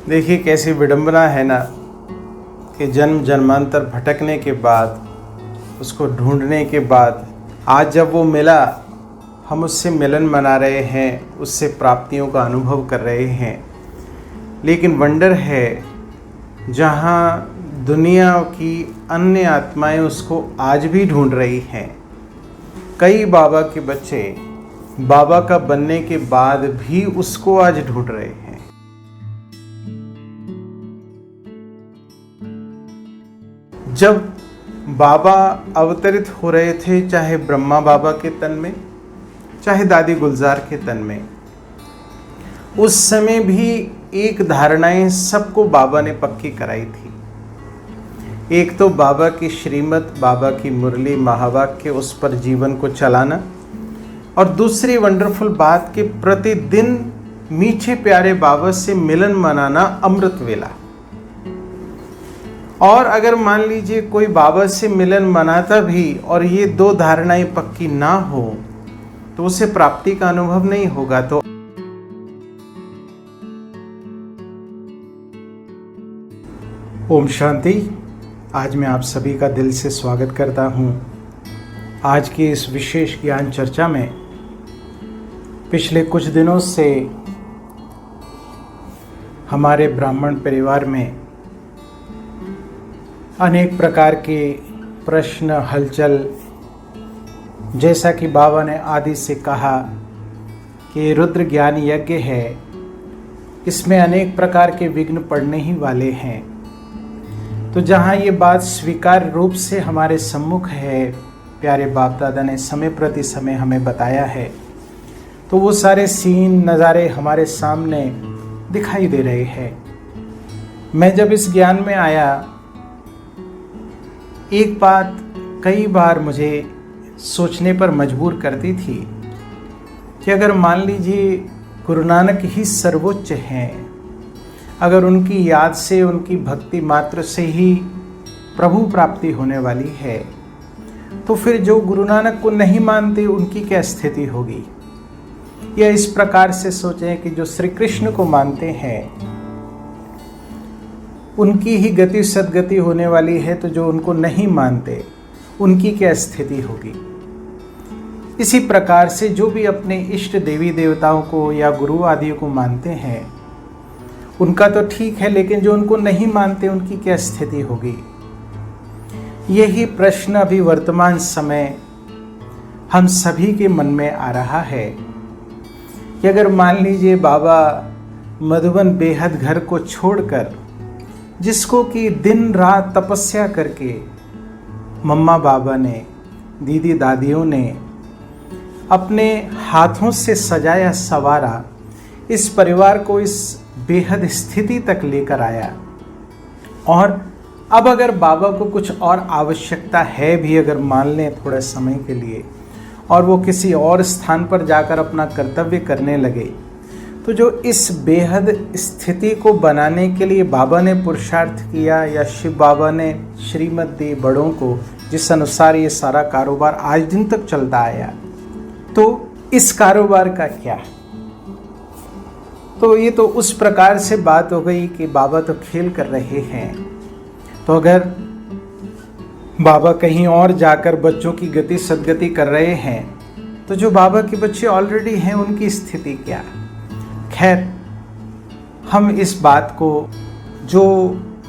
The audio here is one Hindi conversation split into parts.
देखिए कैसी विडंबना है ना कि जन्म जन्मांतर भटकने के बाद, उसको ढूंढने के बाद आज जब वो मिला, हम उससे मिलन मना रहे हैं, उससे प्राप्तियों का अनुभव कर रहे हैं। लेकिन वंडर है जहाँ दुनिया की अन्य आत्माएं उसको आज भी ढूंढ रही हैं। कई बाबा के बच्चे बाबा का बनने के बाद भी उसको आज ढूंढ रहे हैं। जब बाबा अवतरित हो रहे थे, चाहे ब्रह्मा बाबा के तन में, चाहे दादी गुलजार के तन में, उस समय भी एक धारणाएं सबको बाबा ने पक्की कराई थी। एक तो बाबा की श्रीमत, बाबा की मुरली, महावाक्य, उस पर जीवन को चलाना, और दूसरी वंडरफुल बात कि प्रतिदिन मीठे प्यारे बाबा से मिलन मनाना, अमृत वेला। और अगर मान लीजिए कोई बाबा से मिलन मनाता भी और ये दो धारणाएं पक्की ना हो तो उसे प्राप्ति का अनुभव नहीं होगा। तो ओम शांति। आज मैं आप सभी का दिल से स्वागत करता हूं। आज की इस विशेष ज्ञान चर्चा में पिछले कुछ दिनों से हमारे ब्राह्मण परिवार में अनेक प्रकार के प्रश्न, हलचल, जैसा कि बाबा ने आदि से कहा कि रुद्र ज्ञान यज्ञ है, इसमें अनेक प्रकार के विघ्न पड़ने ही वाले हैं। तो जहाँ ये बात स्वीकार रूप से हमारे सम्मुख है, प्यारे बाप दादा ने समय प्रति समय हमें बताया है, तो वो सारे सीन नज़ारे हमारे सामने दिखाई दे रहे हैं। मैं जब इस ज्ञान में आया, एक बात कई बार मुझे सोचने पर मजबूर करती थी कि अगर मान लीजिए गुरु नानक ही सर्वोच्च हैं, अगर उनकी याद से, उनकी भक्ति मात्र से ही प्रभु प्राप्ति होने वाली है, तो फिर जो गुरु नानक को नहीं मानते उनकी क्या स्थिति होगी। या इस प्रकार से सोचें कि जो श्री कृष्ण को मानते हैं उनकी ही गति सदगति होने वाली है, तो जो उनको नहीं मानते उनकी क्या स्थिति होगी। इसी प्रकार से जो भी अपने इष्ट देवी देवताओं को या गुरु आदि को मानते हैं उनका तो ठीक है, लेकिन जो उनको नहीं मानते उनकी क्या स्थिति होगी। यही प्रश्न अभी वर्तमान समय हम सभी के मन में आ रहा है कि अगर मान लीजिए बाबा मधुबन बेहद घर को छोड़कर, जिसको कि दिन रात तपस्या करके मम्मा बाबा ने, दीदी दादियों ने अपने हाथों से सजाया संवारा, इस परिवार को इस बेहद स्थिति तक लेकर आया, और अब अगर बाबा को कुछ और आवश्यकता है भी, अगर मान लें थोड़े समय के लिए, और वो किसी और स्थान पर जाकर अपना कर्तव्य करने लगे, तो जो इस बेहद स्थिति को बनाने के लिए बाबा ने पुरुषार्थ किया, या शिव बाबा ने श्रीमत दी बड़ों को, जिस अनुसार ये सारा कारोबार आज दिन तक चलता आया, तो इस कारोबार का क्या। तो ये तो उस प्रकार से बात हो गई कि बाबा तो खेल कर रहे हैं, तो अगर बाबा कहीं और जाकर बच्चों की गति सदगति कर रहे हैं, तो जो बाबा के बच्चे ऑलरेडी हैं उनकी स्थिति क्या। खैर, हम इस बात को, जो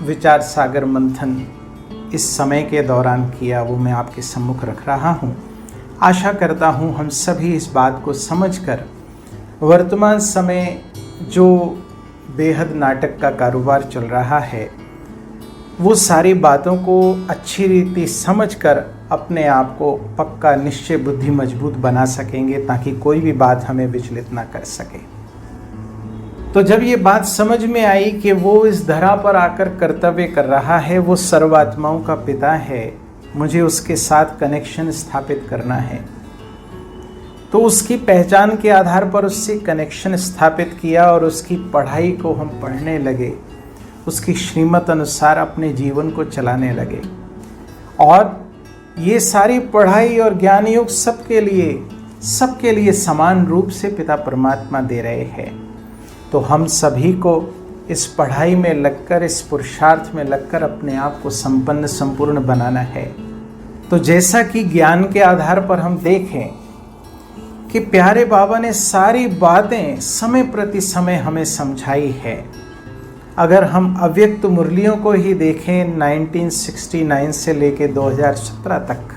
विचार सागर मंथन इस समय के दौरान किया, वो मैं आपके सम्मुख रख रहा हूँ। आशा करता हूँ हम सभी इस बात को समझकर वर्तमान समय जो बेहद नाटक का कारोबार चल रहा है, वो सारी बातों को अच्छी रीति समझकर अपने आप को पक्का निश्चय बुद्धि मजबूत बना सकेंगे, ताकि कोई भी बात हमें विचलित ना कर सके। तो जब ये बात समझ में आई कि वो इस धरा पर आकर कर्तव्य कर रहा है, वो सर्वात्माओं का पिता है, मुझे उसके साथ कनेक्शन स्थापित करना है, तो उसकी पहचान के आधार पर उससे कनेक्शन स्थापित किया और उसकी पढ़ाई को हम पढ़ने लगे, उसकी श्रीमत अनुसार अपने जीवन को चलाने लगे। और ये सारी पढ़ाई और ज्ञान योग सबके लिए समान रूप से पिता परमात्मा दे रहे हैं। तो हम सभी को इस पढ़ाई में लगकर, इस पुरुषार्थ में लगकर अपने आप को संपन्न संपूर्ण बनाना है। तो जैसा कि ज्ञान के आधार पर हम देखें कि प्यारे बाबा ने सारी बातें समय प्रति समय हमें समझाई है। अगर हम अव्यक्त मुरलियों को ही देखें 1969 से लेके 2017 तक,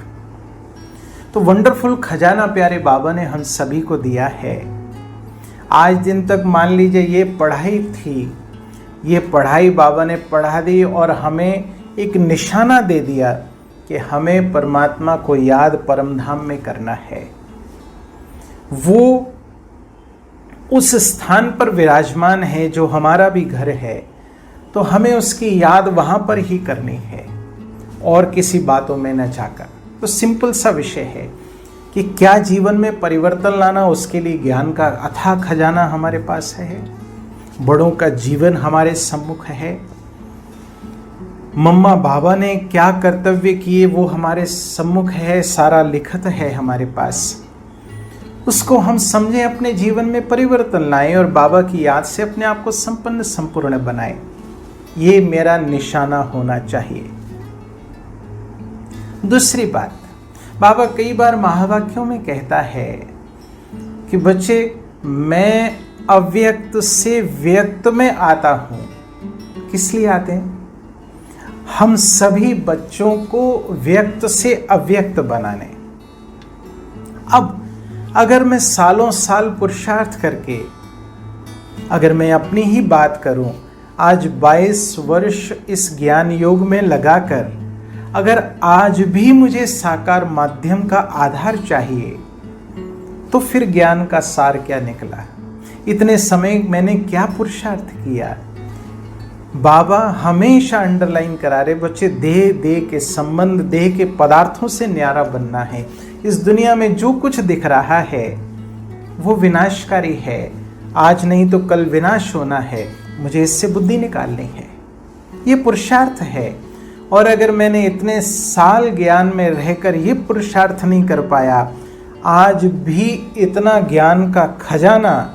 तो वंडरफुल खजाना प्यारे बाबा ने हम सभी को दिया है। आज दिन तक मान लीजिए ये पढ़ाई थी, ये पढ़ाई बाबा ने पढ़ा दी और हमें एक निशाना दे दिया कि हमें परमात्मा को याद परम धाम में करना है। वो उस स्थान पर विराजमान है जो हमारा भी घर है, तो हमें उसकी याद वहां पर ही करनी है और किसी बातों में न जाकर। तो सिंपल सा विषय है कि क्या जीवन में परिवर्तन लाना, उसके लिए ज्ञान का अथाह खजाना हमारे पास है। बड़ों का जीवन हमारे सम्मुख है। मम्मा बाबा ने क्या कर्तव्य किए वो हमारे सम्मुख है, सारा लिखित है हमारे पास। उसको हम समझें, अपने जीवन में परिवर्तन लाएं और बाबा की याद से अपने आप को संपन्न संपूर्ण बनाएं। ये मेरा निशाना होना चाहिए। दूसरी बात, बाबा कई बार महावाक्यों में कहता है कि बच्चे, मैं अव्यक्त से व्यक्त में आता हूं। किस लिए आते हैं? हम सभी बच्चों को व्यक्त से अव्यक्त बनाने। अब अगर मैं सालों साल पुरुषार्थ करके, अगर मैं अपनी ही बात करूं, आज 22 वर्ष इस ज्ञान योग में लगाकर अगर आज भी मुझे साकार माध्यम का आधार चाहिए, तो फिर ज्ञान का सार क्या निकला? इतने समय मैंने क्या पुरुषार्थ किया? बाबा हमेशा अंडरलाइन करा रहे, बच्चे देह के संबंध, देह के पदार्थों से न्यारा बनना है। इस दुनिया में जो कुछ दिख रहा है वो विनाशकारी है। आज नहीं तो कल विनाश होना है, मुझे इससे बुद्धि निकालनी है। ये पुरुषार्थ है। और अगर मैंने इतने साल ज्ञान में रहकर ये पुरुषार्थ नहीं कर पाया, आज भी इतना ज्ञान का खजाना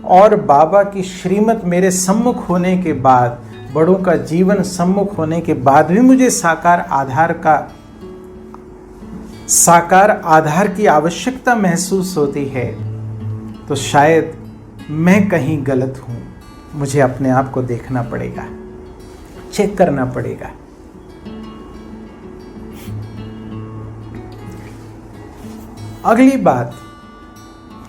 और बाबा की श्रीमत मेरे सम्मुख होने के बाद, बड़ों का जीवन सम्मुख होने के बाद भी मुझे साकार आधार की आवश्यकता महसूस होती है, तो शायद मैं कहीं गलत हूं। मुझे अपने आप को देखना पड़ेगा, चेक करना पड़ेगा। अगली बात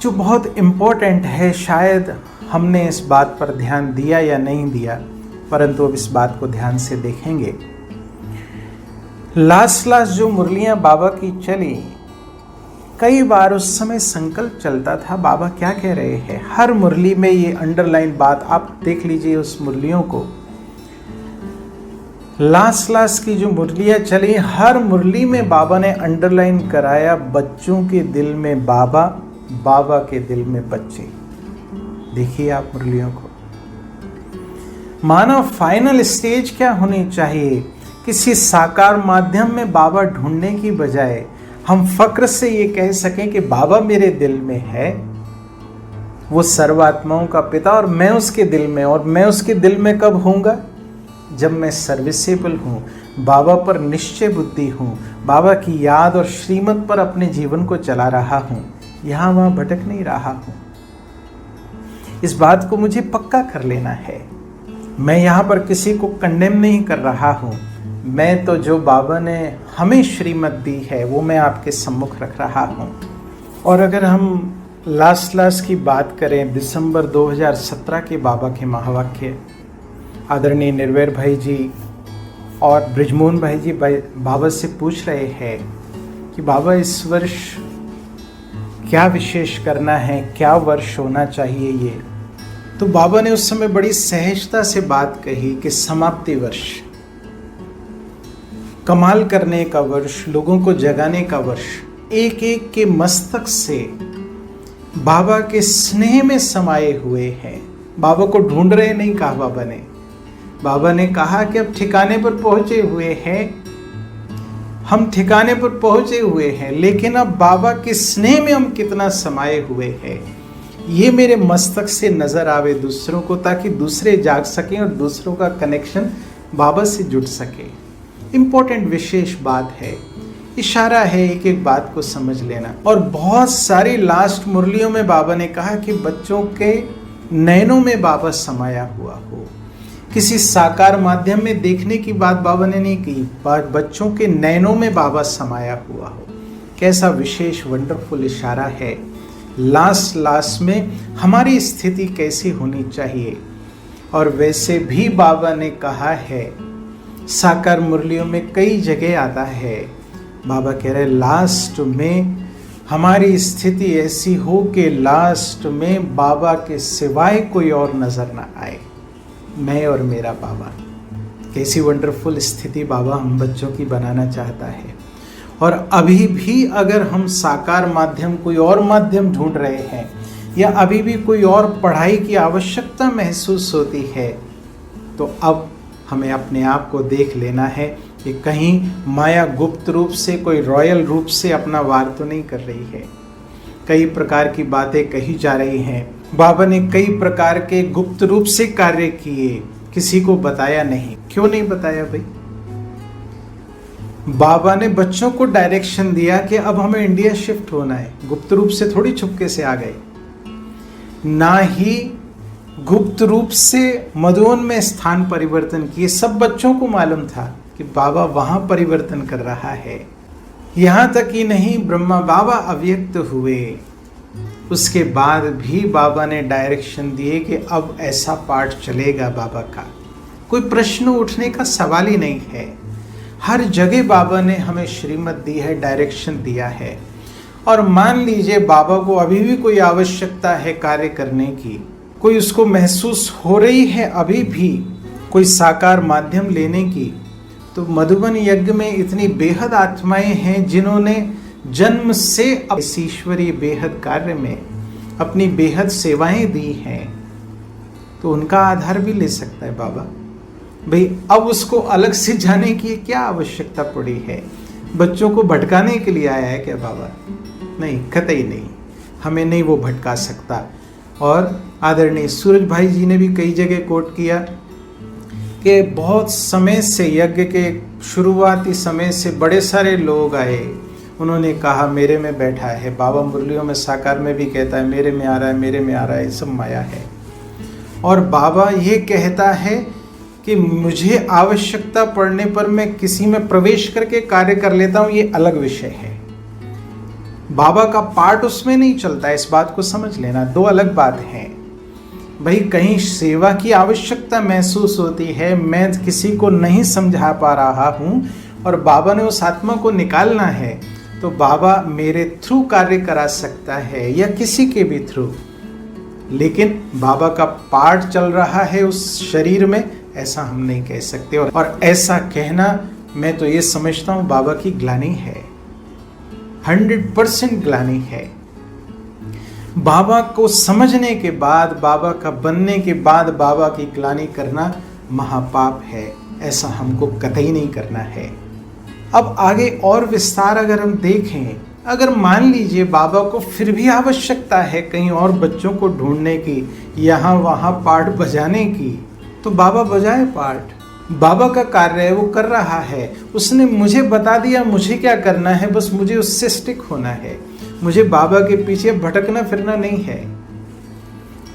जो बहुत इम्पोर्टेंट है, शायद हमने इस बात पर ध्यान दिया या नहीं दिया, परंतु अब इस बात को ध्यान से देखेंगे। लास्ट जो मुरलियां बाबा की चली, कई बार उस समय संकल्प चलता था बाबा क्या कह रहे हैं। हर मुरली में ये अंडरलाइन बात, आप देख लीजिए उस मुरलियों को। लास्ट की जो मुरलियां चली, हर मुरली में बाबा ने अंडरलाइन कराया, बच्चों के दिल में बाबा, बाबा के दिल में बच्चे। देखिए आप मुरलियों को। मानो फाइनल स्टेज क्या होनी चाहिए? किसी साकार माध्यम में बाबा ढूंढने की बजाय हम फक्र से ये कह सकें कि बाबा मेरे दिल में है, वो सर्वात्माओं का पिता और मैं उसके दिल में। और मैं उसके दिल में कब होऊंगा? जब मैं सर्विसेबल हूँ, बाबा पर निश्चय बुद्धि हूँ, बाबा की याद और श्रीमत पर अपने जीवन को चला रहा हूँ, यहाँ वहाँ भटक नहीं रहा हूँ। इस बात को मुझे पक्का कर लेना है। मैं यहाँ पर किसी को कंडेम नहीं कर रहा हूँ। मैं तो जो बाबा ने हमें श्रीमत दी है वो मैं आपके सम्मुख रख रहा हूँ। और अगर हम लास्ट की बात करें, दिसंबर 2017 के बाबा के महावाक्य, आदरणीय निर्वैर भाई जी और ब्रिजमोहन भाई जी बाबा से पूछ रहे हैं कि बाबा इस वर्ष क्या विशेष करना है, क्या वर्ष होना चाहिए ये। तो बाबा ने उस समय बड़ी सहजता से बात कही कि समाप्ति वर्ष, कमाल करने का वर्ष, लोगों को जगाने का वर्ष। एक एक के मस्तक से बाबा के स्नेह में समाये हुए हैं। बाबा को ढूंढ रहे नहीं कहा बाबा ने। बाबा ने कहा कि अब ठिकाने पर पहुंचे हुए हैं, हम ठिकाने पर पहुंचे हुए हैं, लेकिन अब बाबा के स्नेह में हम कितना समाये हुए हैं, ये मेरे मस्तक से नजर आवे दूसरों को, ताकि दूसरे जाग सकें और दूसरों का कनेक्शन बाबा से जुड़ सके। इम्पोर्टेंट विशेष बात है, इशारा है, एक एक बात को समझ लेना। और बहुत सारी लास्ट मुरलियों में बाबा ने कहा कि बच्चों के नयनों में बाबा समाया हुआ हो। किसी साकार माध्यम में देखने की बात बाबा ने नहीं की, बच्चों के नयनों में बाबा समाया हुआ हो। कैसा विशेष वंडरफुल इशारा है। लास्ट में हमारी स्थिति कैसी होनी चाहिए। और वैसे भी बाबा ने कहा है, साकार मुरलियों में कई जगह आता है, बाबा कह रहे लास्ट में हमारी स्थिति ऐसी हो कि लास्ट में बाबा के सिवाय कोई और नजर ना आए, मैं और मेरा बाबा। कैसी वंडरफुल स्थिति बाबा हम बच्चों की बनाना चाहता है। और अभी भी अगर हम साकार माध्यम, कोई और माध्यम ढूंढ रहे हैं, या अभी भी कोई और पढ़ाई की आवश्यकता महसूस होती है, तो अब हमें अपने आप को देख लेना है कि कहीं माया गुप्त रूप से, कोई रॉयल रूप से अपना वार तो नहीं कर रही है। कई प्रकार की बातें कही जा रही हैं। बाबा ने कई प्रकार के गुप्त रूप से कार्य किए, किसी को बताया नहीं। क्यों नहीं बताया भाई? बाबा ने बच्चों को डायरेक्शन दिया कि अब हमें इंडिया शिफ्ट होना है। गुप्त रूप से थोड़ी छुपके से आ गए, ना ही गुप्त रूप से मधुवन में स्थान परिवर्तन किए। सब बच्चों को मालूम था कि बाबा वहां परिवर्तन कर रहा है। यहां तक ही नहीं, ब्रह्मा बाबा अव्यक्त हुए, उसके बाद भी बाबा ने डायरेक्शन दिए कि अब ऐसा पाठ चलेगा बाबा का। कोई प्रश्न उठने का सवाल ही नहीं है। हर जगह बाबा ने हमें श्रीमत दी है, डायरेक्शन दिया है। और मान लीजिए बाबा को अभी भी कोई आवश्यकता है कार्य करने की, कोई उसको महसूस हो रही है अभी भी कोई साकार माध्यम लेने की, तो मधुबन यज्ञ में इतनी बेहद आत्माएं हैं जिन्होंने जन्म से इस ईश्वरीय बेहद कार्य में अपनी बेहद सेवाएं दी हैं, तो उनका आधार भी ले सकता है बाबा। भाई अब उसको अलग से जाने की क्या आवश्यकता पड़ी है? बच्चों को भटकाने के लिए आया है क्या बाबा? नहीं, कतई नहीं, हमें नहीं वो भटका सकता। और आदरणीय सूरज भाई जी ने भी कई जगह कोट किया कि बहुत समय से, यज्ञ के शुरुआती समय से बड़े सारे लोग आए, उन्होंने कहा मेरे में बैठा है। बाबा मुरलियों में साकार में भी कहता है मेरे में आ रहा है, मेरे में आ रहा है, सब माया है। और बाबा ये कहता है कि मुझे आवश्यकता पड़ने पर मैं किसी में प्रवेश करके कार्य कर लेता हूं, ये अलग विषय है। बाबा का पार्ट उसमें नहीं चलता, इस बात को समझ लेना। दो अलग बात है भाई। कहीं सेवा की आवश्यकता महसूस होती है, मैं किसी को नहीं समझा पा रहा हूं और बाबा ने उस आत्मा को निकालना है, तो बाबा मेरे थ्रू कार्य करा सकता है या किसी के भी थ्रू। लेकिन बाबा का पार्ट चल रहा है उस शरीर में, ऐसा हम नहीं कह सकते। और ऐसा कहना मैं तो ये समझता हूं बाबा की ग्लानि है, 100% ग्लानि है। बाबा को समझने के बाद, बाबा का बनने के बाद बाबा की ग्लानि करना महापाप है। ऐसा हमको कतई नहीं करना है। अब आगे और विस्तार अगर हम देखें, अगर मान लीजिए बाबा को फिर भी आवश्यकता है कहीं और बच्चों को ढूंढने की, यहाँ वहाँ पाठ बजाने की, तो बाबा बजाए पाठ। बाबा का कार्य है, वो कर रहा है। उसने मुझे बता दिया मुझे क्या करना है, बस मुझे उससे स्टिक होना है। मुझे बाबा के पीछे भटकना फिरना नहीं है।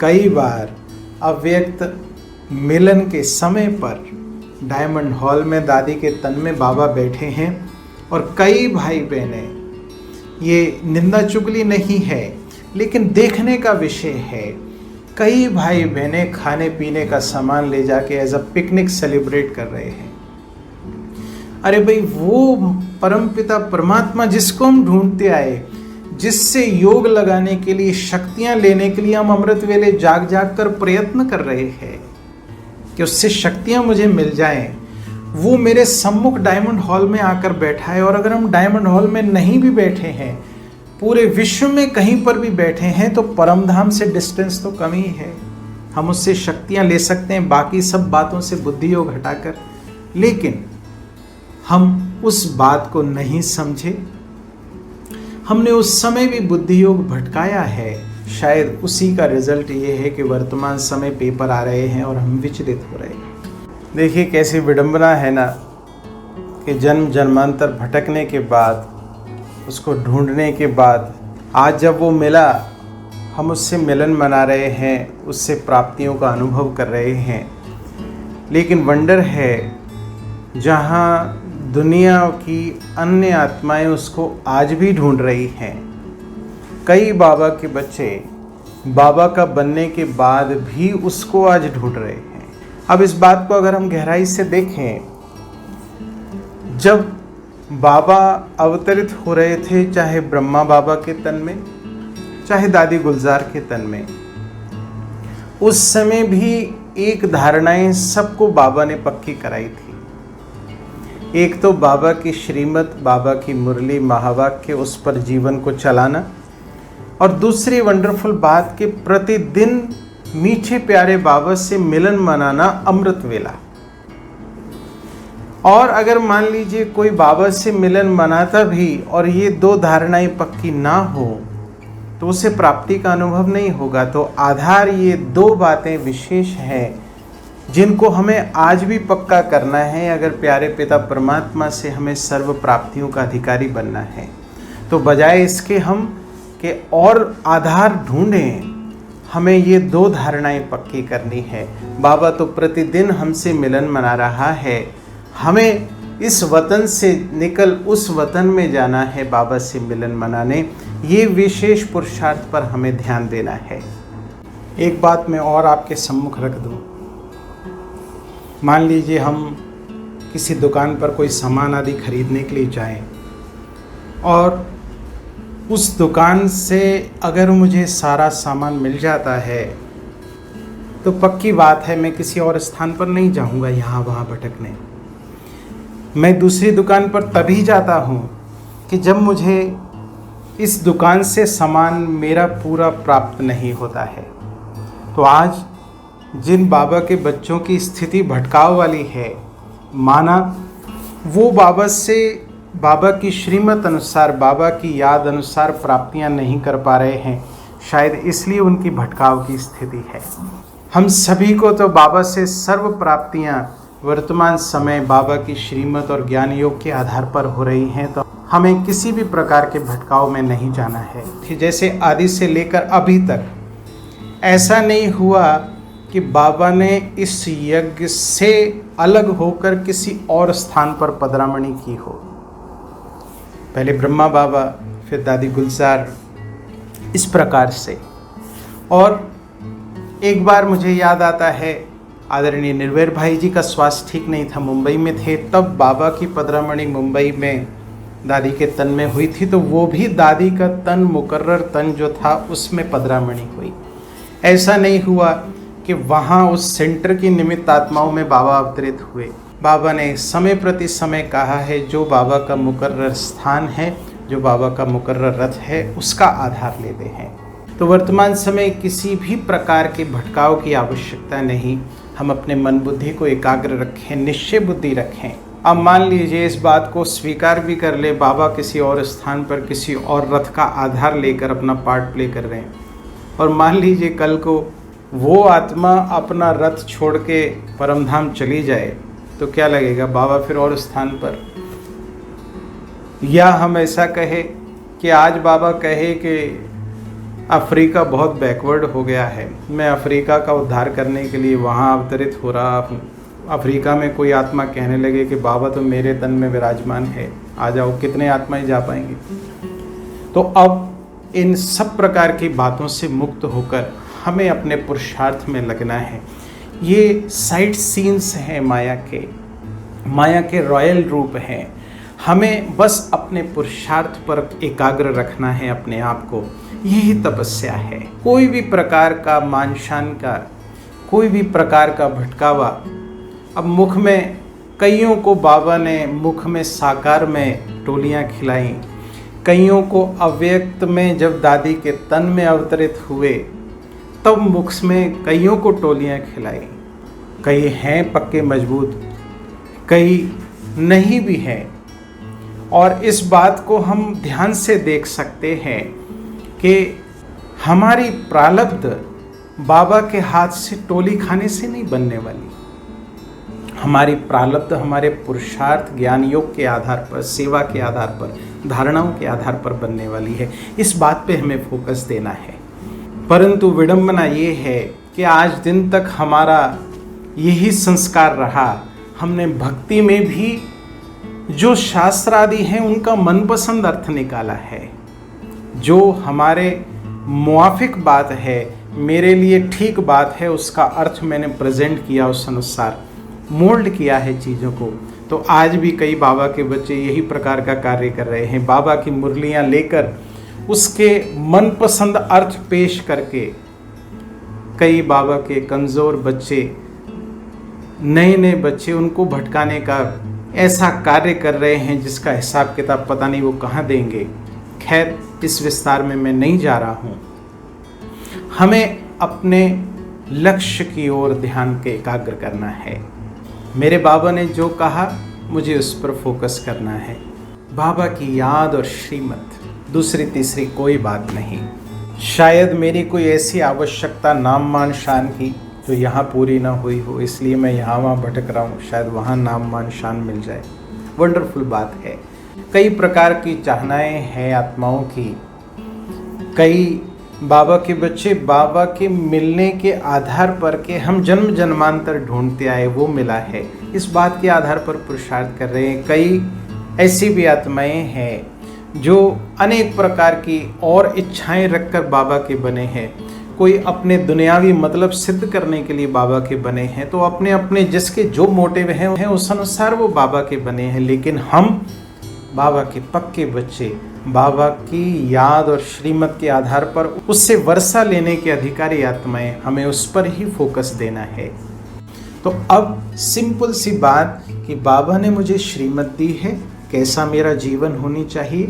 कई बार अव्यक्त मिलन के समय पर डायमंड हॉल में दादी के तन में बाबा बैठे हैं और कई भाई बहने, ये निंदा चुगली नहीं है लेकिन देखने का विषय है, कई भाई बहने खाने पीने का सामान ले जाके एज अ पिकनिक सेलिब्रेट कर रहे हैं। अरे भाई, वो परमपिता परमात्मा जिसको हम ढूंढते आए, जिससे योग लगाने के लिए, शक्तियां लेने के लिए हम अमृत वेले जाग जाग कर प्रयत्न कर रहे हैं कि उससे शक्तियां मुझे मिल जाएं, वो मेरे सम्मुख डायमंड हॉल में आकर बैठा है। और अगर हम डायमंड हॉल में नहीं भी बैठे हैं, पूरे विश्व में कहीं पर भी बैठे हैं, तो परमधाम से डिस्टेंस तो कम ही है। हम उससे शक्तियां ले सकते हैं बाकी सब बातों से बुद्धि योग हटाकर, लेकिन हम उस बात को नहीं समझे। हमने उस समय भी बुद्धि योग भटकाया है। शायद उसी का रिजल्ट ये है कि वर्तमान समय पेपर आ रहे हैं और हम विचलित हो रहे हैं। देखिए कैसी विडंबना है ना कि जन्म जन्मांतर भटकने के बाद, उसको ढूंढने के बाद आज जब वो मिला, हम उससे मिलन मना रहे हैं, उससे प्राप्तियों का अनुभव कर रहे हैं। लेकिन वंडर है जहाँ दुनिया की अन्य आत्माएं उसको आज भी ढूंढ रही हैं। कई बाबा के बच्चे बाबा का बनने के बाद भी उसको आज ढूंढ रहे हैं। अब इस बात को अगर हम गहराई से देखें, जब बाबा अवतरित हो रहे थे, चाहे ब्रह्मा बाबा के तन में, चाहे दादी गुलजार के तन में, उस समय भी एक धारणाएं सबको बाबा ने पक्की कराई थी। एक तो बाबा की श्रीमत, बाबा की मुरली, महावाक्य, उस पर जीवन को चलाना, और दूसरी वंडरफुल बात कि प्रतिदिन मीठे प्यारे बाबा से मिलन मनाना अमृत वेला। और अगर मान लीजिए कोई बाबा से मिलन मनाता भी और ये दो धारणाएं पक्की ना हो तो उसे प्राप्ति का अनुभव नहीं होगा। तो आधार ये दो बातें विशेष हैं जिनको हमें आज भी पक्का करना है। अगर प्यारे पिता परमात्मा से हमें सर्व प्राप्तियों का अधिकारी बनना है तो बजाय इसके हम के और आधार ढूंढें, हमें ये दो धारणाएं पक्की करनी है। बाबा तो प्रतिदिन हमसे मिलन मना रहा है, हमें इस वतन से निकल उस वतन में जाना है बाबा से मिलन मनाने। ये विशेष पुरुषार्थ पर हमें ध्यान देना है। एक बात मैं और आपके सम्मुख रख दूं। मान लीजिए हम किसी दुकान पर कोई सामान आदि खरीदने के लिए जाएं और उस दुकान से अगर मुझे सारा सामान मिल जाता है तो पक्की बात है मैं किसी और स्थान पर नहीं जाऊंगा यहाँ वहाँ भटकने। मैं दूसरी दुकान पर तभी जाता हूँ कि जब मुझे इस दुकान से सामान मेरा पूरा प्राप्त नहीं होता है। तो आज जिन बाबा के बच्चों की स्थिति भटकाव वाली है, माना वो बाबा से बाबा की श्रीमत अनुसार, बाबा की याद अनुसार प्राप्तियां नहीं कर पा रहे हैं, शायद इसलिए उनकी भटकाव की स्थिति है। हम सभी को तो बाबा से सर्व प्राप्तियां वर्तमान समय बाबा की श्रीमत और ज्ञान योग के आधार पर हो रही हैं, तो हमें किसी भी प्रकार के भटकाव में नहीं जाना है। कि जैसे आदि से लेकर अभी तक ऐसा नहीं हुआ कि बाबा ने इस यज्ञ से अलग होकर किसी और स्थान पर पधरामणी की हो। पहले ब्रह्मा बाबा, फिर दादी गुलजार, इस प्रकार से। और एक बार मुझे याद आता है, आदरणीय निर्वैर भाई जी का स्वास्थ्य ठीक नहीं था, मुंबई में थे, तब बाबा की पधरामणी मुंबई में दादी के तन में हुई थी। तो वो भी दादी का तन, मुकर्रर तन जो था, उसमें पधरामणी हुई। ऐसा नहीं हुआ कि वहाँ उस सेंटर की निमित्त आत्माओं में बाबा अवतरित हुए। बाबा ने समय प्रति समय कहा है, जो बाबा का मुकर्रर स्थान है, जो बाबा का मुकर्रर रथ है, उसका आधार लेते हैं। तो वर्तमान समय किसी भी प्रकार के भटकाव की आवश्यकता नहीं। हम अपने मन बुद्धि को एकाग्र रखें, निश्चय बुद्धि रखें। अब मान लीजिए इस बात को स्वीकार भी कर ले, बाबा किसी और स्थान पर किसी और रथ का आधार लेकर अपना पार्ट प्ले कर रहे हैं, और मान लीजिए कल को वो आत्मा अपना रथ छोड़ के परमधाम चली जाए, तो क्या लगेगा? बाबा फिर और स्थान पर। या हम ऐसा कहे कि आज बाबा कहे कि अफ्रीका बहुत बैकवर्ड हो गया है, मैं अफ्रीका का उद्धार करने के लिए वहाँ अवतरित हो रहा हूँ। अफ्रीका में कोई आत्मा कहने लगे कि बाबा तो मेरे तन में विराजमान है, आ जाओ। कितने आत्माएं जा पाएंगी? तो अब इन सब प्रकार की बातों से मुक्त होकर हमें अपने पुरुषार्थ में लगना है। ये साइड सीन्स हैं माया के रॉयल रूप हैं। हमें बस अपने पुरुषार्थ पर एकाग्र रखना है अपने आप को। यही तपस्या है। कोई भी प्रकार का मान शान का, कोई भी प्रकार का भटकावा। अब मुख में कईयों को बाबा ने मुख में साकार में टोलियां खिलाई, कईयों को अव्यक्त में जब दादी के तन में अवतरित हुए तब मुख में कईयों को टोलियां खिलाई। कई हैं पक्के मजबूत, कई नहीं भी हैं। और इस बात को हम ध्यान से देख सकते हैं कि हमारी प्रारब्ध बाबा के हाथ से टोली खाने से नहीं बनने वाली। हमारी प्रारब्ध हमारे पुरुषार्थ, ज्ञान योग के आधार पर, सेवा के आधार पर, धारणाओं के आधार पर बनने वाली है। इस बात पे हमें फोकस देना है। परंतु विडंबना ये है कि आज दिन तक हमारा यही संस्कार रहा। हमने भक्ति में भी जो शास्त्र आदि हैं उनका मनपसंद अर्थ निकाला है। जो हमारे मुआफिक बात है, मेरे लिए ठीक बात है, उसका अर्थ मैंने प्रेजेंट किया, उस अनुसार मोल्ड किया है चीज़ों को। तो आज भी कई बाबा के बच्चे यही प्रकार का कार्य कर रहे हैं। बाबा की मुरलियाँ लेकर उसके मनपसंद अर्थ पेश करके कई बाबा के कमज़ोर बच्चे, नए नए बच्चे, उनको भटकाने का ऐसा कार्य कर रहे हैं जिसका हिसाब किताब पता नहीं वो कहाँ देंगे। खैर, इस विस्तार में मैं नहीं जा रहा हूँ। हमें अपने लक्ष्य की ओर ध्यान के एकाग्र करना है। मेरे बाबा ने जो कहा मुझे उस पर फोकस करना है। बाबा की याद और श्रीमत, दूसरी तीसरी कोई बात नहीं। शायद मेरी कोई ऐसी आवश्यकता नाम मान शान की जो यहाँ पूरी ना हुई हो, इसलिए मैं यहाँ वहाँ भटक रहा हूँ। शायद वहाँ नाम मान शान मिल जाए। वंडरफुल बात है। कई प्रकार की चाहनाएं हैं आत्माओं की। कई बाबा के बच्चे बाबा के मिलने के आधार पर के हम जन्म जन्मांतर ढूंढते आए, वो मिला है, इस बात के आधार पर पुरुषार्थ कर रहे हैं। कई ऐसी भी आत्माएं हैं जो अनेक प्रकार की और इच्छाएं रखकर बाबा के बने हैं। कोई अपने दुनियावी मतलब सिद्ध करने के लिए बाबा के बने हैं, तो अपने अपने जिसके जो मोटिव हैं उस अनुसार वो बाबा के बने हैं। लेकिन हम बाबा के पक्के बच्चे, बाबा की याद और श्रीमत के आधार पर उससे वर्षा लेने के अधिकारी आत्माएं, हमें उस पर ही फोकस देना है। तो अब सिंपल सी बात कि बाबा ने मुझे श्रीमत दी है, कैसा मेरा जीवन होनी चाहिए,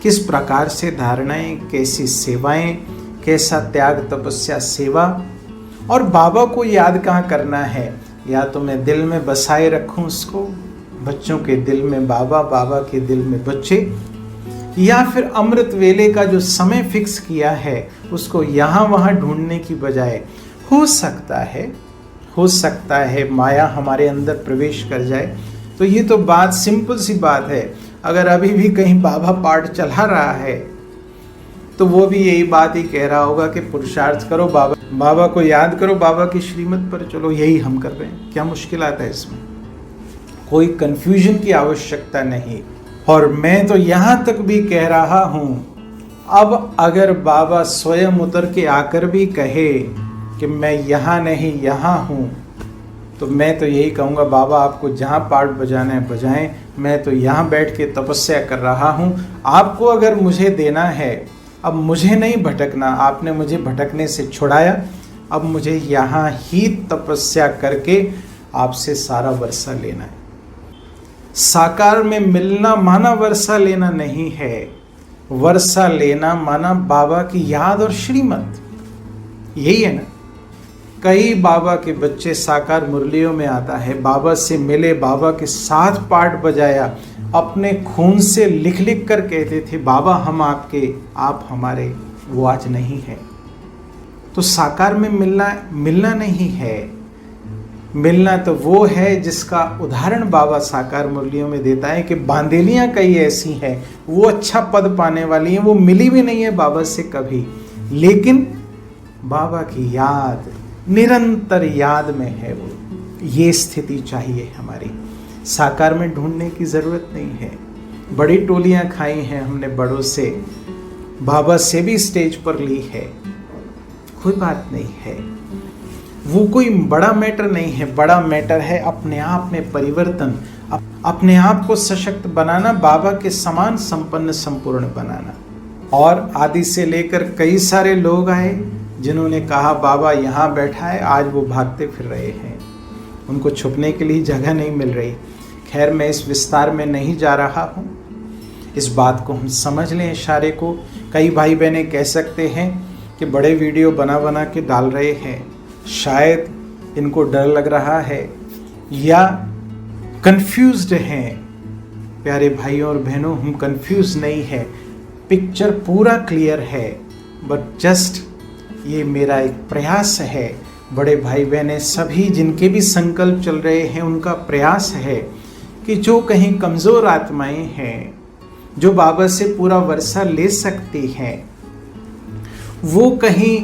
किस प्रकार से धारणाएं, कैसी सेवाएं, कैसा त्याग तपस्या सेवा, और बाबा को याद कहाँ करना है। या तो मैं दिल में बसाए रखूं उसको, बच्चों के दिल में बाबा, बाबा के दिल में बच्चे, या फिर अमृत वेले का जो समय फिक्स किया है उसको यहाँ वहाँ ढूंढने की बजाय हो सकता है माया हमारे अंदर प्रवेश कर जाए। तो ये तो बात सिंपल सी बात है। अगर अभी भी कहीं बाबा पाठ चला रहा है तो वो भी यही बात ही कह रहा होगा कि पुरुषार्थ करो, बाबा को याद करो, बाबा की श्रीमत पर चलो। यही हम कर रहे हैं। क्या मुश्किल आता है इसमें? कोई कंफ्यूजन की आवश्यकता नहीं। और मैं तो यहाँ तक भी कह रहा हूँ, अब अगर बाबा स्वयं उतर के आकर भी कहे कि मैं यहाँ नहीं यहाँ हूँ, तो मैं तो यही कहूँगा, बाबा आपको जहाँ पाठ बजाना है बजाएं, मैं तो यहाँ बैठ के तपस्या कर रहा हूँ। आपको अगर मुझे देना है, अब मुझे नहीं भटकना, आपने मुझे भटकने से छुड़ाया, अब मुझे यहाँ ही तपस्या करके आपसे सारा वर्षा लेना है। साकार में मिलना माना वर्षा लेना नहीं है, वर्षा लेना माना बाबा की याद और श्रीमत। यही है ना। कई बाबा के बच्चे साकार मुरलियों में आता है, बाबा से मिले, बाबा के साथ पाठ बजाया, अपने खून से लिख लिख कर कहते थे बाबा हम आपके, आप हमारे। वो आज नहीं है। तो साकार में मिलना नहीं है। मिलना तो वो है जिसका उदाहरण बाबा साकार मुरलियों में देता है कि बांदेलियां कई ऐसी हैं, वो अच्छा पद पाने वाली हैं, वो मिली भी नहीं है बाबा से कभी, लेकिन बाबा की याद, निरंतर याद में है वो। ये स्थिति चाहिए हमारी। साकार में ढूंढने की ज़रूरत नहीं है। बड़ी टोलियां खाई हैं हमने बड़ों से, बाबा से भी स्टेज पर ली है, कोई बात नहीं है। वो कोई बड़ा मैटर नहीं है। बड़ा मैटर है अपने आप में परिवर्तन, अपने आप को सशक्त बनाना, बाबा के समान संपन्न संपूर्ण बनाना। और आदि से लेकर कई सारे लोग आए जिन्होंने कहा बाबा यहाँ बैठा है, आज वो भागते फिर रहे हैं, उनको छुपने के लिए जगह नहीं मिल रही। खैर, मैं इस विस्तार में नहीं जा रहा हूँ। इस बात को हम समझ लें, इशारे को। कई भाई बहने कह सकते हैं कि बड़े वीडियो बना बना के डाल रहे हैं, शायद इनको डर लग रहा है या कंफ्यूज्ड हैं। प्यारे भाइयों और बहनों, हम कंफ्यूज नहीं है। पिक्चर पूरा क्लियर है। बट जस्ट ये मेरा एक प्रयास है। बड़े भाई बहनें सभी जिनके भी संकल्प चल रहे हैं, उनका प्रयास है कि जो कहीं कमज़ोर आत्माएं हैं, जो बाबा से पूरा वर्षा ले सकती हैं, वो कहीं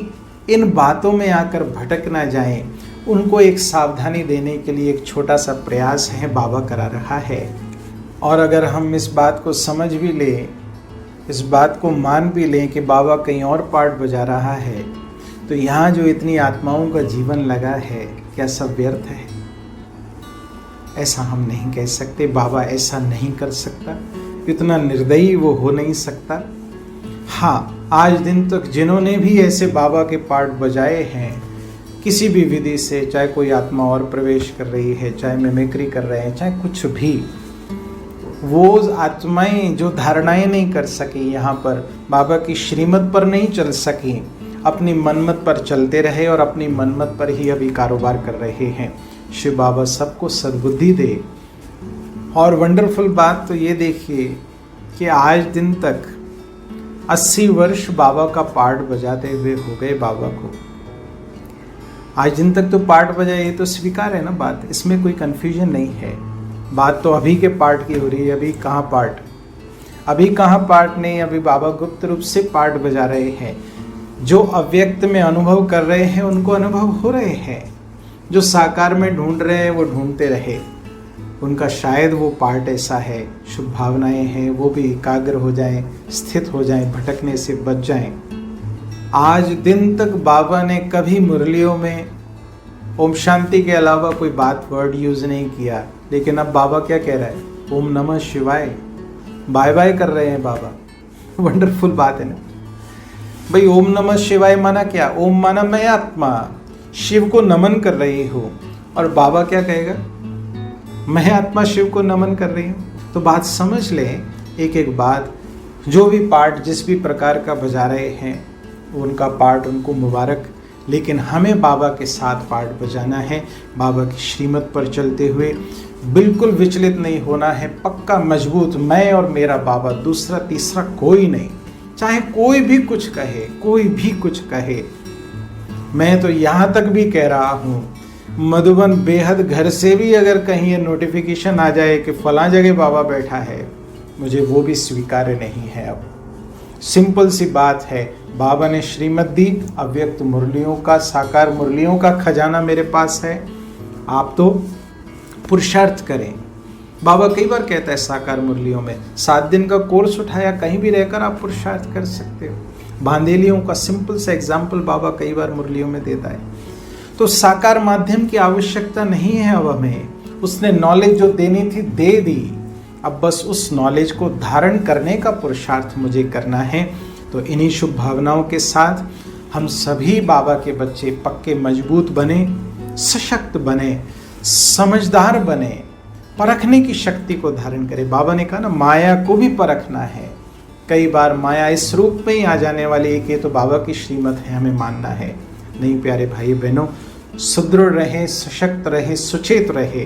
इन बातों में आकर भटक ना जाएं। उनको एक सावधानी देने के लिए एक छोटा सा प्रयास है, बाबा करा रहा है। और अगर हम इस बात को समझ भी लें, इस बात को मान भी लें कि बाबा कहीं और पार्ट बजा रहा है, तो यहाँ जो इतनी आत्माओं का जीवन लगा है, क्या सब व्यर्थ है? ऐसा हम नहीं कह सकते। बाबा ऐसा नहीं कर सकता, इतना निर्दयी वो हो नहीं सकता। हाँ, आज दिन तक जिन्होंने भी ऐसे बाबा के पार्ट बजाए हैं किसी भी विधि से, चाहे कोई आत्मा और प्रवेश कर रही है, चाहे मिमिक्री कर रहे हैं, चाहे कुछ भी, वो आत्माएं जो धारणाएं नहीं कर सकी, यहाँ पर बाबा की श्रीमत पर नहीं चल सकी, अपनी मनमत पर चलते रहे और अपनी मनमत पर ही अभी कारोबार कर रहे हैं। शिव बाबा सबको सद्बुद्धि दे। और वंडरफुल बात तो ये देखिए कि आज दिन तक 80 वर्ष बाबा का पार्ट बजाते हुए हो गए बाबा को। आज दिन तक तो पार्ट बजा, ये तो स्वीकार है ना बात, इसमें कोई कंफ्यूजन नहीं है। बात तो अभी के पार्ट की हो रही है। अभी कहाँ पार्ट, अभी कहाँ पार्ट नहीं, अभी बाबा गुप्त रूप से पार्ट बजा रहे हैं। जो अव्यक्त में अनुभव कर रहे हैं उनको अनुभव हो रहे हैं, जो साकार में ढूंढ रहे हैं वो ढूंढते रहे। उनका शायद वो पार्ट ऐसा है, शुभ भावनाएं हैं, वो भी एकाग्र हो जाएं, स्थित हो जाएं, भटकने से बच जाएं। आज दिन तक बाबा ने कभी मुरलियों में ओम शांति के अलावा कोई बात वर्ड यूज नहीं किया, लेकिन अब बाबा क्या कह रहा है? ओम नमः शिवाय, बाय बाय कर रहे हैं बाबा। वंडरफुल बात है ना भाई। ओम नमः शिवाय माना क्या? ओम माना मैं आत्मा शिव को नमन कर रही हूँ, और बाबा क्या कहेगा? मैं आत्मा शिव को नमन कर रही हूँ। तो बात समझ लें, एक एक बात। जो भी पार्ट जिस भी प्रकार का बजा रहे हैं उनका पार्ट उनको मुबारक, लेकिन हमें बाबा के साथ पार्ट बजाना है, बाबा की श्रीमत पर चलते हुए बिल्कुल विचलित नहीं होना है। पक्का मजबूत, मैं और मेरा बाबा, दूसरा तीसरा कोई नहीं। चाहे कोई भी कुछ कहे, कोई भी कुछ कहे। मैं तो यहाँ तक भी कह रहा हूँ, मधुबन बेहद घर से भी अगर कहीं ये नोटिफिकेशन आ जाए कि फलां जगह बाबा बैठा है, मुझे वो भी स्वीकार्य नहीं है। अब सिंपल सी बात है, बाबा ने श्रीमत दी, अव्यक्त मुरलियों का, साकार मुरलियों का खजाना मेरे पास है। आप तो पुरुषार्थ करें। बाबा कई बार कहता है साकार मुरलियों में, 7 दिन का कोर्स उठाया, कहीं भी रहकर आप पुरुषार्थ कर सकते हो। बांदेलियों का सिंपल सा एग्जाम्पल बाबा कई बार मुरलियों में देता है। तो साकार माध्यम की आवश्यकता नहीं है अब हमें। उसने नॉलेज जो देनी थी दे दी, अब बस उस नॉलेज को धारण करने का पुरुषार्थ मुझे करना है। तो इन्हीं शुभ भावनाओं के साथ हम सभी बाबा के बच्चे पक्के मजबूत बने, सशक्त बने, समझदार बने, परखने की शक्ति को धारण करें। बाबा ने कहा ना, माया को भी परखना है। कई बार माया इस रूप में ही आ जाने वाली है कि तो बाबा की श्रीमत है, हमें मानना है। नहीं प्यारे भाई बहनों, सुदृढ़ रहे, सशक्त रहे, सुचेत रहे,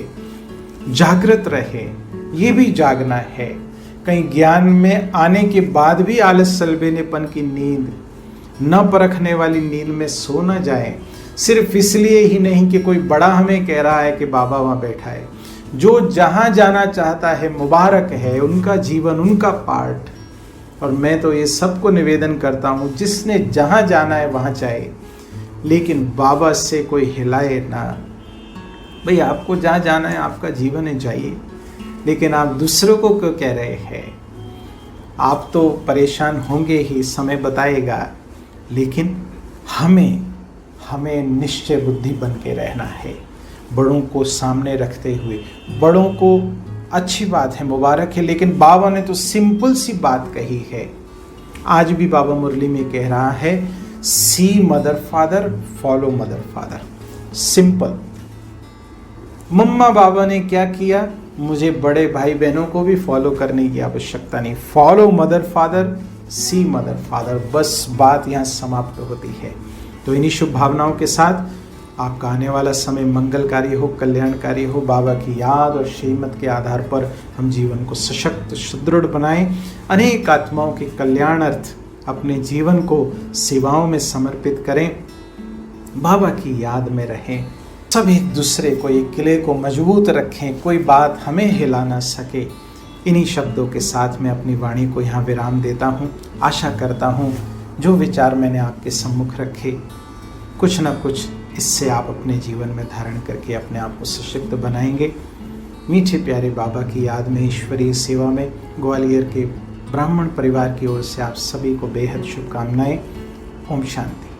जागृत रहे। ये भी जागना है। कहीं ज्ञान में आने के बाद भी आलस सलबेनेपन की नींद, न परखने वाली नींद में सो न जाए, सिर्फ इसलिए ही नहीं कि कोई बड़ा हमें कह रहा है कि बाबा वहाँ बैठा है। जो जहाँ जाना चाहता है मुबारक है, उनका जीवन, उनका पार्ट। और मैं तो ये सबको निवेदन करता हूँ, जिसने जहाँ जाना है वहाँ जाए, लेकिन बाबा से कोई हिलाए ना। भाई आपको जहाँ जाना है, आपका जीवन है, जाइए, लेकिन आप दूसरों को क्यों कह रहे हैं? आप तो परेशान होंगे ही, समय बताएगा, लेकिन हमें निश्चय बुद्धि बन के रहना है। बड़ों को सामने रखते हुए, बड़ों को अच्छी बात है, मुबारक है, लेकिन बाबा ने तो सिंपल सी बात कही है। आज भी बाबा मुरली में कह रहा है, see mother father, follow mother father. Simple. मम्मा बाबा ने क्या किया, मुझे बड़े भाई बहनों को भी फॉलो करने की आवश्यकता नहीं। फॉलो मदर फादर, सी मदर फादर, बस बात यहाँ समाप्त होती है। तो इन्हीं शुभ भावनाओं के साथ आपका आने वाला समय मंगलकारी हो, कल्याणकारी हो। बाबा की याद और श्रीमत के आधार पर हम जीवन को सशक्त, सुदृढ़ बनाएं। अनेक आत्माओं के कल्याणार्थ अपने जीवन को सेवाओं में समर्पित करें, बाबा की याद में रहें, सब एक दूसरे को, एक किले को मजबूत रखें, कोई बात हमें हिला ना सके। इन्हीं शब्दों के साथ मैं अपनी वाणी को यहाँ विराम देता हूँ। आशा करता हूँ जो विचार मैंने आपके सम्मुख रखे, कुछ ना कुछ इससे आप अपने जीवन में धारण करके अपने आप को सशक्त बनाएंगे। मीठे प्यारे बाबा की याद में, ईश्वरीय सेवा में ग्वालियर के ब्राह्मण परिवार की ओर से आप सभी को बेहद शुभकामनाएं। ओम शांति।